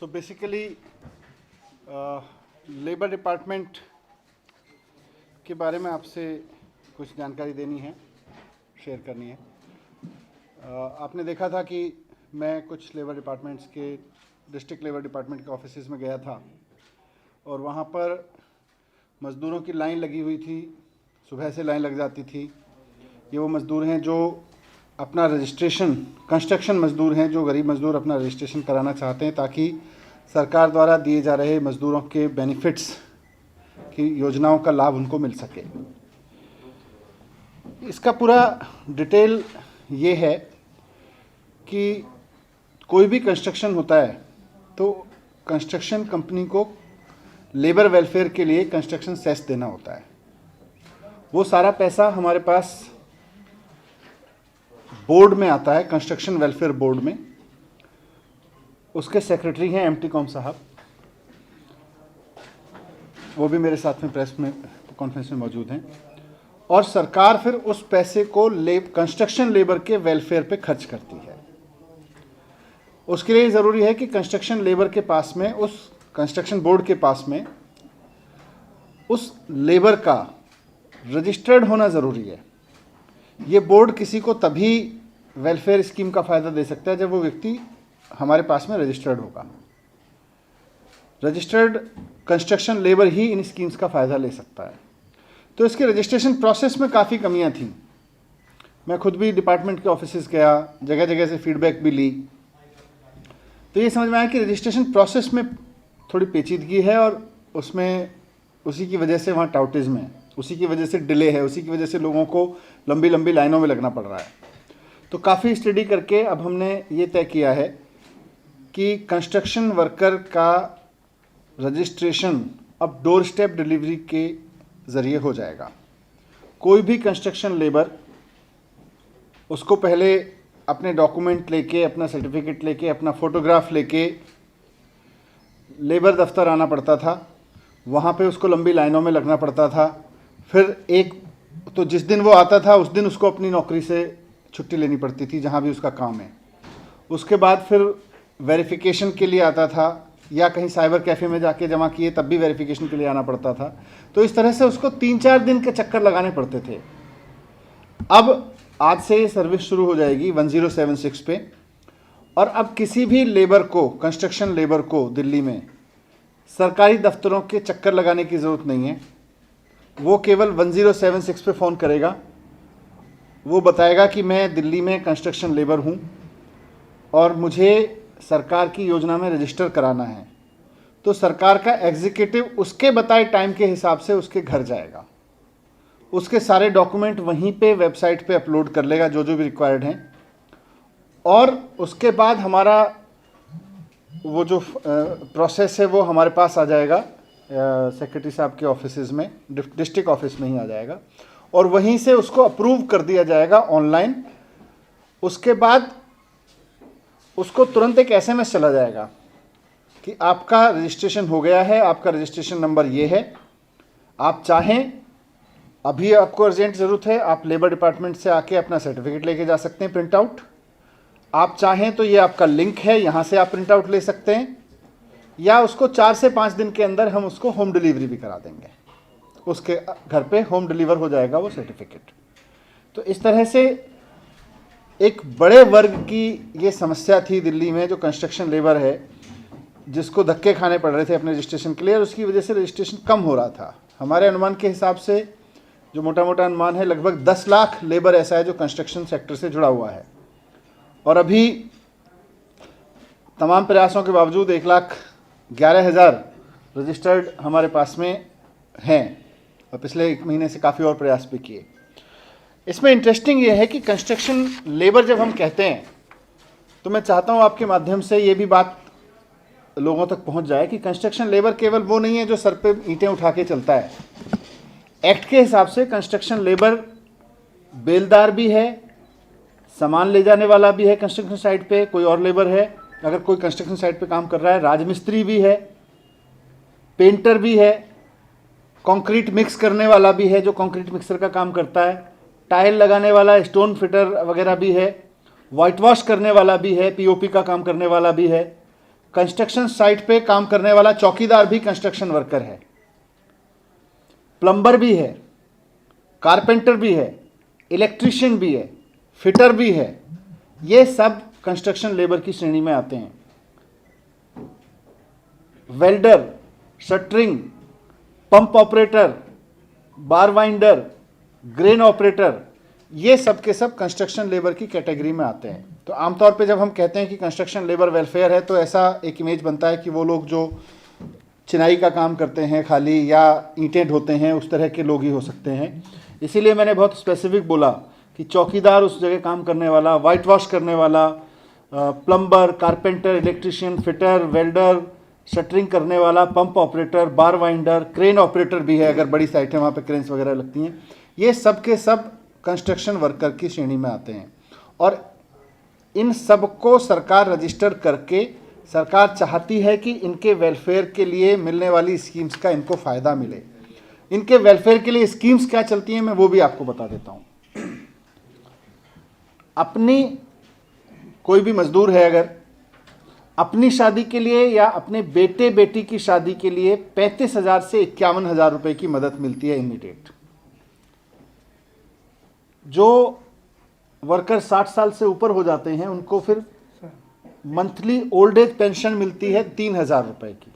So basically labour department के बारे में आपसे कुछ जानकारी देनी है, शेयर करनी है। आपने देखा था कि मैं कुछ लेबर डिपार्टमेंट्स के डिस्ट्रिक्ट लेबर डिपार्टमेंट के ऑफिसेज में गया था और वहाँ पर मज़दूरों की लाइन लगी हुई थी। सुबह से लाइन लग जाती थी। ये वो मज़दूर हैं जो अपना रजिस्ट्रेशन, कंस्ट्रक्शन मज़दूर हैं जो गरीब मज़दूर अपना रजिस्ट्रेशन कराना चाहते हैं ताकि सरकार द्वारा दिए जा रहे मज़दूरों के बेनिफिट्स की योजनाओं का लाभ उनको मिल सके। इसका पूरा डिटेल ये है कि कोई भी कंस्ट्रक्शन होता है तो कंस्ट्रक्शन कंपनी को लेबर वेलफेयर के लिए कंस्ट्रक्शन सेस देना होता है। वो सारा पैसा हमारे पास बोर्ड में आता है, कंस्ट्रक्शन वेलफेयर बोर्ड में। उसके सेक्रेटरी हैं एमटी कॉम साहब, वो भी मेरे साथ में प्रेस में कॉन्फ्रेंस में मौजूद हैं। और सरकार फिर उस पैसे को कंस्ट्रक्शन लेबर के वेलफेयर पे खर्च करती है। उसके लिए ज़रूरी है कि कंस्ट्रक्शन लेबर के पास में, उस कंस्ट्रक्शन बोर्ड के पास में उस लेबर का रजिस्टर्ड होना ज़रूरी है। ये बोर्ड किसी को तभी वेलफेयर स्कीम का फ़ायदा दे सकता है जब वो व्यक्ति हमारे पास में रजिस्टर्ड होगा। रजिस्टर्ड कंस्ट्रक्शन लेबर ही इन स्कीम्स का फ़ायदा ले सकता है। तो इसके रजिस्ट्रेशन प्रोसेस में काफ़ी कमियां थीं। मैं खुद भी डिपार्टमेंट के ऑफिसेज गया, जगह जगह से फीडबैक भी ली, तो ये समझ में आया कि रजिस्ट्रेशन प्रोसेस में थोड़ी पेचीदगी है और उसमें उसी की वजह से वहाँ टाउटिज़्म है, उसी की वजह से डिले है, उसी की वजह से लोगों को लंबी लंबी लाइनों में लगना पड़ रहा है। तो काफ़ी स्टडी करके अब हमने ये तय किया है कि कंस्ट्रक्शन वर्कर का रजिस्ट्रेशन अब डोर स्टेप डिलीवरी के ज़रिए हो जाएगा। कोई भी कंस्ट्रक्शन लेबर, उसको पहले अपने डॉक्यूमेंट लेके, अपना सर्टिफिकेट लेके, अपना फ़ोटोग्राफ लेके लेबर दफ्तर आना पड़ता था। वहाँ पे उसको लंबी लाइनों में लगना पड़ता था। फिर तो जिस दिन वो आता था उस दिन उसको अपनी नौकरी से छुट्टी लेनी पड़ती थी जहाँ भी उसका काम है। उसके बाद फिर वेरिफिकेशन के लिए आता था, या कहीं साइबर कैफ़े में जाके जमा किए तब भी वेरिफिकेशन के लिए आना पड़ता था। तो इस तरह से उसको 3-4 दिन के चक्कर लगाने पड़ते थे। अब आज से ये सर्विस शुरू हो जाएगी 1076 पे, और अब किसी भी लेबर को, कंस्ट्रक्शन लेबर को दिल्ली में सरकारी दफ्तरों के चक्कर लगाने की ज़रूरत नहीं है। वो केवल 1076 पे फ़ोन करेगा, वो बताएगा कि मैं दिल्ली में कंस्ट्रक्शन लेबर हूँ और मुझे सरकार की योजना में रजिस्टर कराना है। तो सरकार का एग्जीक्यूटिव उसके बताए टाइम के हिसाब से उसके घर जाएगा, उसके सारे डॉक्यूमेंट वहीं पे वेबसाइट पे अपलोड कर लेगा जो जो भी रिक्वायर्ड हैं, और उसके बाद हमारा वो जो प्रोसेस है वो हमारे पास आ जाएगा, सेक्रेटरी साहब के ऑफिसेज में, डिस्ट्रिक्ट ऑफिस में ही आ जाएगा, और वहीं से उसको अप्रूव कर दिया जाएगा ऑनलाइन। उसके बाद उसको तुरंत एक एसएमएस चला जाएगा कि आपका रजिस्ट्रेशन हो गया है, आपका रजिस्ट्रेशन नंबर ये है, आप चाहें अभी आपको अर्जेंट ज़रूरत है, आप लेबर डिपार्टमेंट से आके अपना सर्टिफिकेट लेके जा सकते हैं प्रिंट आउट। आप चाहें तो ये आपका लिंक है, यहाँ से आप प्रिंट आउट ले सकते हैं, या उसको 4 से 5 दिन के अंदर हम उसको होम डिलीवरी भी करा देंगे। उसके घर पे होम डिलीवर हो जाएगा वो सर्टिफिकेट। तो इस तरह से एक बड़े वर्ग की ये समस्या थी दिल्ली में, जो कंस्ट्रक्शन लेबर है, जिसको धक्के खाने पड़ रहे थे अपने रजिस्ट्रेशन के लिए, और उसकी वजह से रजिस्ट्रेशन कम हो रहा था। हमारे अनुमान के हिसाब से, जो मोटा मोटा अनुमान है, लगभग 10 लाख लेबर ऐसा है जो कंस्ट्रक्शन सेक्टर से जुड़ा हुआ है। और अभी तमाम प्रयासों के बावजूद 1,11,000 रजिस्टर्ड हमारे पास में हैं, और पिछले 1 महीने से काफ़ी और प्रयास भी किए। इसमें इंटरेस्टिंग ये है कि कंस्ट्रक्शन लेबर जब हम कहते हैं, तो मैं चाहता हूँ आपके माध्यम से ये भी बात लोगों तक पहुँच जाए कि कंस्ट्रक्शन लेबर केवल वो नहीं है जो सर पे ईंटें उठा के चलता है। एक्ट के हिसाब से कंस्ट्रक्शन लेबर बेलदार भी है, सामान ले जाने वाला भी है कंस्ट्रक्शन साइट पे, कोई और लेबर है अगर कोई कंस्ट्रक्शन साइट पे काम कर रहा है, राजमिस्त्री भी है, पेंटर भी है, कंक्रीट मिक्स करने वाला भी है जो कंक्रीट मिक्सर का काम करता है, टाइल लगाने वाला, स्टोन फिटर वगैरह भी है, वाइट वॉश करने वाला भी है, पीओपी का काम करने वाला भी है, कंस्ट्रक्शन साइट पे काम करने वाला चौकीदार भी कंस्ट्रक्शन वर्कर है, प्लम्बर भी है, कारपेंटर भी है, इलेक्ट्रीशियन भी है, फिटर भी है। ये सब कंस्ट्रक्शन लेबर की श्रेणी में आते हैं। वेल्डर, शटरिंग, पंप ऑपरेटर, बार वाइंडर, ग्रेन ऑपरेटर, ये सब के सब कंस्ट्रक्शन लेबर की कैटेगरी में आते हैं। तो आमतौर पे जब हम कहते हैं कि कंस्ट्रक्शन लेबर वेलफेयर है तो ऐसा एक इमेज बनता है कि वो लोग जो चिनाई का काम करते हैं खाली या ईंटें ढोते हैं उस तरह के लोग ही हो सकते हैं। इसीलिए मैंने बहुत स्पेसिफिक बोला कि चौकीदार उस जगह काम करने वाला, वाइट वॉश करने वाला, plumber, carpenter, electrician, fitter, welder, shuttering करने वाला, पंप ऑपरेटर, बार वाइंडर, क्रेन ऑपरेटर भी है, अगर बड़ी साइट है वहाँ पे क्रेन्स वगैरह लगती हैं। ये सब के सब कंस्ट्रक्शन वर्कर की श्रेणी में आते हैं और इन सबको सरकार रजिस्टर करके सरकार चाहती है कि इनके वेलफेयर के लिए मिलने वाली स्कीम्स का इनको फ़ायदा मिले। इनके वेलफेयर के लिए स्कीम्स क्या चलती हैं मैं वो भी आपको बता देता हूँ। अपनी कोई भी मजदूर है अगर अपनी शादी के लिए या अपने बेटे बेटी की शादी के लिए 35,000 से 51,000 रुपये की मदद मिलती है इमीडिएट। जो वर्कर 60 साल से ऊपर हो जाते हैं उनको फिर मंथली ओल्ड एज पेंशन मिलती है 3,000 रुपये की।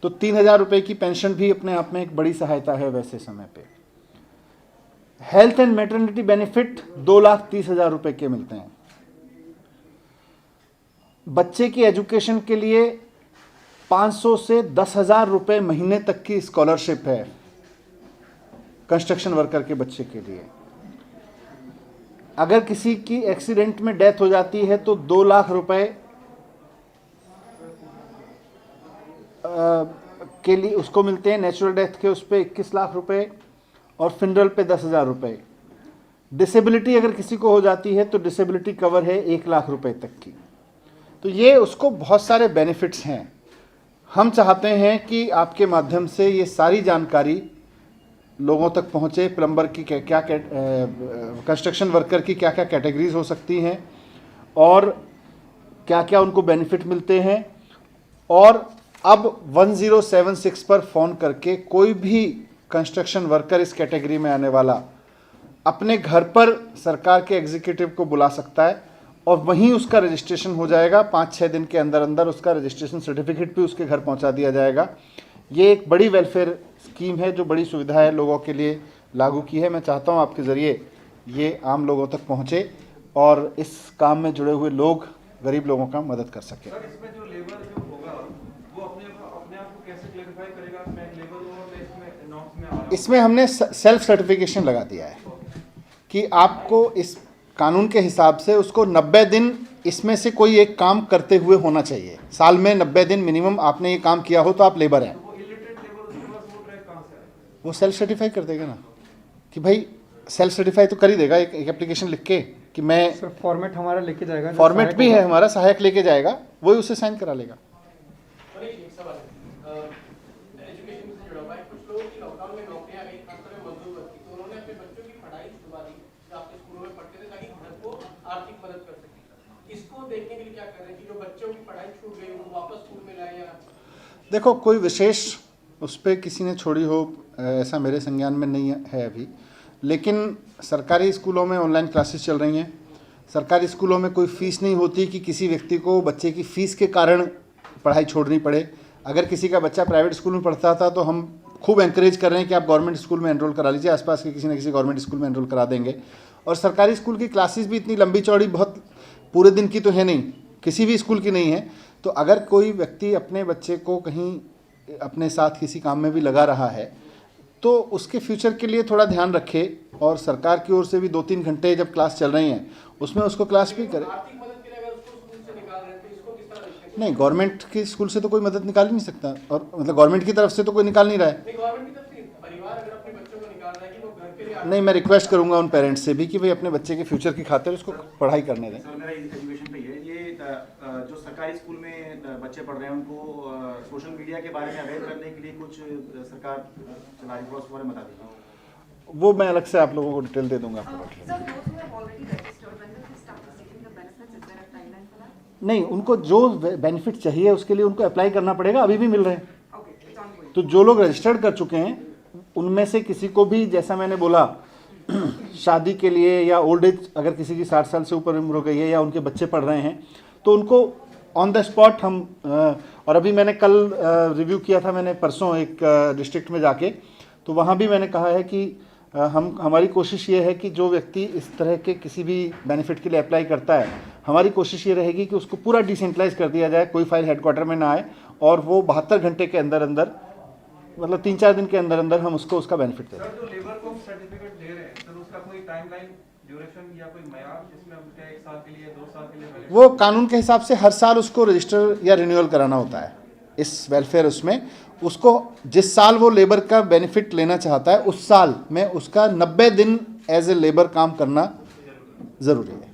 तो 3,000 रुपये की पेंशन भी अपने आप में एक बड़ी सहायता है वैसे समय पे। हेल्थ एंड मैटरनिटी बेनिफिट 2,30,000 रुपये के मिलते हैं। बच्चे की एजुकेशन के लिए 500 से 10,000 रुपये महीने तक की स्कॉलरशिप है कंस्ट्रक्शन वर्कर के बच्चे के लिए। अगर किसी की एक्सीडेंट में डेथ हो जाती है तो 2 लाख रुपए के लिए उसको मिलते हैं। नेचुरल डेथ के उस पर 21 लाख रुपए और फिनरल पे 10,000 रुपये। डिसेबिलिटी अगर किसी को हो जाती है तो डिसेबिलिटी कवर है 1 लाख रुपए तक की। तो ये उसको बहुत सारे बेनिफिट्स हैं। हम चाहते हैं कि आपके माध्यम से ये सारी जानकारी लोगों तक पहुँचे। प्लम्बर की क्या कंस्ट्रक्शन वर्कर की क्या क्या कैटेगरीज हो सकती हैं और क्या क्या उनको बेनिफिट मिलते हैं। और अब 1076 पर फ़ोन करके कोई भी कंस्ट्रक्शन वर्कर इस कैटेगरी में आने वाला अपने घर पर सरकार के एग्जीक्यूटिव को बुला सकता है और वहीं उसका रजिस्ट्रेशन हो जाएगा। 5-6 दिन के अंदर अंदर उसका रजिस्ट्रेशन सर्टिफिकेट भी उसके घर पहुंचा दिया जाएगा। ये एक बड़ी वेलफेयर स्कीम है जो बड़ी सुविधा है लोगों के लिए लागू की है। मैं चाहता हूं आपके ज़रिए ये आम लोगों तक पहुंचे और इस काम में जुड़े हुए लोग गरीब लोगों का मदद कर सकें। इसमें जो लेबर जो होगा वो अपने आप को कैसे क्लैरिफाई करेगा मैं लेबर हूं और मैं इसमें नॉर्म्स में आ रहा हूं? इसमें हमने सेल्फ सर्टिफिकेशन लगा दिया है कि आपको इस कानून के हिसाब से उसको 90 दिन इसमें से कोई एक काम करते हुए होना चाहिए। साल में 90 दिन मिनिमम आपने ये काम किया हो तो आप लेबर हैं। वो इलिटरेट लेबर उसके पास वो ट्रैक कहां से आएगा? वो सेल्फ सर्टिफाई कर देगा ना कि भाई सेल्फ सर्टिफाई तो कर ही देगा। एक एप्लीकेशन लिख के कि मैं सर फॉर्मेट हमारा लेके जाएगा, फॉर्मेट भी है हमारा, सहायक लेके जाएगा, वही उससे साइन करा लेगा। एक सवाल है एजुकेशन से जुड़ा हुआ है। कुछ लोगों की लॉकडाउन में नौकरियां गई, खासतौर पे मजदूर वर्ग की, तो उन्होंने अपने बच्चों की पढ़ाई छुड़वा दी जो आपके स्कूलों में पढ़ते थे ताकि घर को आर्थिक मदद कर सके। इसको देखने के लिए क्या कर रहे हैं कि जो बच्चों की पढ़ाई छूट गई उनको वापस स्कूल में लाए? या देखो कोई विशेष उस पर किसी ने छोड़ी हो ऐसा मेरे संज्ञान में नहीं है अभी, लेकिन सरकारी स्कूलों में ऑनलाइन क्लासेस चल रही हैं। सरकारी स्कूलों में कोई फ़ीस नहीं होती कि किसी व्यक्ति को बच्चे की फ़ीस के कारण पढ़ाई छोड़नी पड़े। अगर किसी का बच्चा प्राइवेट स्कूल में पढ़ता था तो हम खूब एंकरेज कर रहे हैं कि आप गवर्नमेंट स्कूल में एनरोल करा लीजिए, आसपास के किसी न किसी गवर्नमेंट स्कूल में एनरोल करा देंगे। और सरकारी स्कूल की क्लासेस भी इतनी लंबी चौड़ी बहुत पूरे दिन की तो है नहीं, किसी भी स्कूल की नहीं है। तो अगर कोई व्यक्ति अपने बच्चे को कहीं अपने साथ किसी काम में भी लगा रहा है तो उसके फ्यूचर के लिए थोड़ा ध्यान रखे और सरकार की ओर से भी 2-3 घंटे जब क्लास चल रही हैं उसमें उसको क्लास भी करे। आर्थिक मदद के लिए अगर उसको स्कूल से निकाल रहे हैं तो इसको किस तरह देखते हैं? नहीं, गवर्नमेंट के स्कूल से तो कोई मदद निकाल ही नहीं सकता, और मतलब गवर्नमेंट की तरफ से तो कोई निकाल नहीं रहा है। नहीं, गवर्नमेंट की तरफ से परिवार अगर अपने बच्चों को निकाल रहा है कि वो घर के लिए नहीं, मैं रिक्वेस्ट करूंगा उन पेरेंट्स से भी कि भाई अपने बच्चे के फ्यूचर की खातिर उसको पढ़ाई करने दें। सर मेरा एजुकेशन पे ही है ये जो सरकारी स्कूल में बच्चे पढ़ रहे हैं उनको सोशल मीडिया के बारे में अवेयर करने के लिए कुछ सरकार चला रही है, उसके बारे में बता दीजिए। वो मैं अलग से आप लोगों को डिटेल दे दूंगा आपको। Sir, those who have already registered, when will they start receiving the benefits? Is there a timeline for that? नहीं, उनको जो बेनिफिट चाहिए उसके लिए उनको अप्लाई करना पड़ेगा, अभी भी मिल रहे हैं। तो जो लोग रजिस्टर्ड कर चुके हैं उनमें से किसी को भी, जैसा मैंने बोला, शादी के लिए या ओल्ड एज, अगर किसी की 60 साल से ऊपर उम्र हो गई है या उनके बच्चे पढ़ रहे हैं, तो उनको ऑन द स्पॉट हम और अभी मैंने कल रिव्यू किया था, मैंने परसों एक डिस्ट्रिक्ट में जाके, तो वहाँ भी मैंने कहा है कि हमारी कोशिश ये है कि जो व्यक्ति इस तरह के किसी भी बेनिफिट के लिए अप्लाई करता है, हमारी कोशिश ये रहेगी कि उसको पूरा डिसेंट्रलाइज कर दिया जाए, कोई फाइल हेडक्वार्टर में ना आए, और वो 72 घंटे के अंदर अंदर, मतलब 3-4 दिन के अंदर अंदर हम उसको उसका बेनिफिट दें। सर जो लेबर को सर्टिफिकेट दे रहे हैं सर, उसका कोई टाइमलाइन, ड्यूरेशन या कोई मयार जिसमें उसका 1 साल के लिए 2 साल के लिए वो कानून के हिसाब से हर साल उसको रजिस्टर या रिन्यूअल कराना होता है इस वेलफेयर, उसमें उसको जिस साल वो लेबर का बेनिफिट लेना चाहता है उस साल में उसका 90 दिन एज ए लेबर काम करना ज़रूरी है।